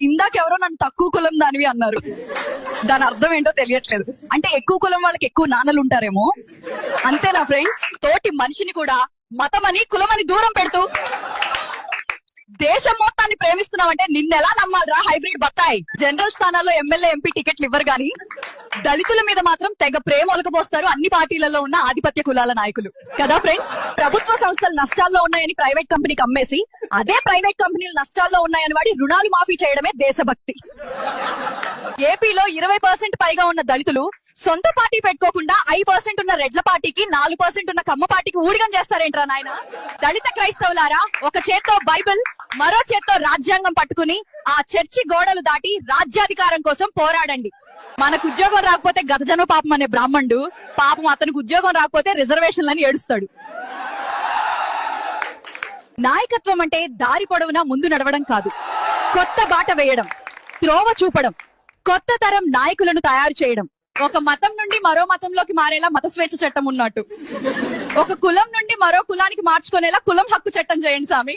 ఇందాకెవరో నన్ను తక్కువ కులం దానివి అన్నారు. దాని అర్థం ఏంటో తెలియట్లేదు. అంటే ఎక్కువ కులం వాళ్ళకి ఎక్కువ నాన్నలు ఉంటారేమో అంతేనా ఫ్రెండ్స్? తోటి మనిషిని కూడా మతమని కులమని దూరం పెడుతూ దేశం మొత్తాన్ని ప్రేమిస్తున్నావంటే నిన్నెలా నమ్మాలరా హైబ్రిడ్ బత్తాయి? జనరల్ స్థానాల్లో ఎమ్మెల్యే ఎంపీ టికెట్లు ఇవ్వరు గాని దళితుల మీద మాత్రం తెగ ప్రేమ ఒలకపోస్తారు అన్ని పార్టీలలో ఉన్న ఆధిపత్య కులాల నాయకులు కదా ఫ్రెండ్స్. ప్రభుత్వ సంస్థలు నష్టాల్లో ఉన్నాయని ప్రైవేట్ కంపెనీకి అమ్మేసి అదే ప్రైవేట్ కంపెనీలు నష్టాల్లో ఉన్నాయని వాడి రుణాలు మాఫీ చేయడమే దేశభక్తి. ఏపీలో 20% పైగా ఉన్న దళితులు సొంత పార్టీ పెట్టుకోకుండా 5% ఉన్న రెడ్ల పార్టీకి 4% ఉన్న కమ్మ పార్టీకి ఊడిగం చేస్తారేంట్రా నాయన? దళిత క్రైస్తవులారా, ఒక చేత్తో బైబిల్ మరో చేత్తో రాజ్యాంగం పట్టుకుని ఆ చర్చి గోడలు దాటి రాజ్యాధికారం కోసం పోరాడండి. మనకు ఉద్యోగం రాకపోతే గతజన్మ పాపం అనే బ్రాహ్మణుడు పాపం అతనికి ఉద్యోగం రాకపోతే రిజర్వేషన్లని ఏడుస్తాడు. నాయకత్వం అంటే దారి పొడవునా ముందు నడవడం కాదు, కొత్త బాట వేయడం, త్రోవ చూపడం, కొత్త తరం నాయకులను తయారు చేయడం. ఒక మతం నుండి మరో మతంలోకి మారేలా మత స్వేచ్ఛ చట్టం ఉన్నట్టు ఒక కులం నుండి మరో కులానికి మార్చుకునేలా కులం హక్కు చట్టం చేయండి స్వామి.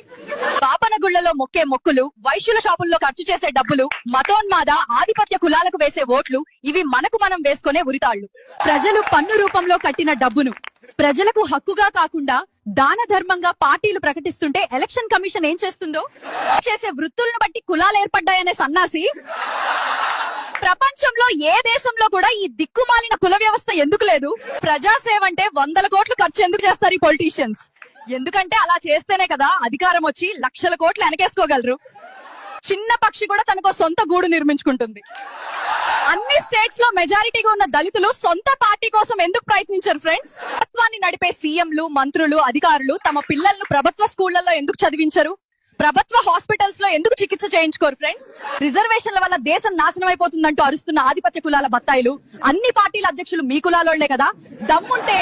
పాపన గుళ్లలో మొక్కే మొక్కులు, వైశ్యుల షాపుల్లో ఖర్చు చేసే డబ్బులు, మతోన్మాద ఆధిపత్య కులాలకు వేసే ఓట్లు, ఇవి మనకు మనం వేసుకునే ఉరితాళ్లు. ప్రజలు పన్ను రూపంలో కట్టిన డబ్బును ప్రజలకు హక్కుగా కాకుండా దాన ధర్మంగా పార్టీలు ప్రకటిస్తుంటే ఎలక్షన్ కమిషన్ ఏం చేస్తుందో? చేసే వృత్తులను బట్టి కులాలు ఏర్పడ్డాయనే సన్నాసి. ప్రపంచంలో ఏ దేశంలో కూడా ఈ దిక్కుమాలిన కుల వ్యవస్థ ఎందుకు లేదు? ప్రజాసేవ అంటే 100 కోట్లు ఖర్చు ఎందుకు చేస్తారు ఈ పొలిటీషియన్స్? ఎందుకంటే అలా చేస్తేనే కదా అధికారం వచ్చి లక్షల కోట్లు వెనకేసుకోగలరు. చిన్న పక్షి కూడా తనకో సొంత గూడు నిర్మించుకుంటుంది. అన్ని స్టేట్స్ లో మెజారిటీగా ఉన్న దళితులు సొంత పార్టీ కోసం ఎందుకు ప్రయత్నించారు ఫ్రెండ్స్? ప్రభుత్వాన్ని నడిపే సీఎంలు, మంత్రులు, అధికారులు తమ పిల్లలను ప్రభుత్వ స్కూళ్లలో ఎందుకు చదివించరు? ప్రభుత్వ హాస్పిటల్స్ లో ఎందుకు చికిత్స చేయించుకోరు ఫ్రెండ్స్? రిజర్వేషన్ల వల్ల దేశం నాశనం అయిపోతుందంటూ అరుస్తున్న ఆధిపత్య కులాల బత్తాయిలు అన్ని పార్టీల అధ్యక్షులు మీ కులాలోళ్లే కదా. దమ్ముంటే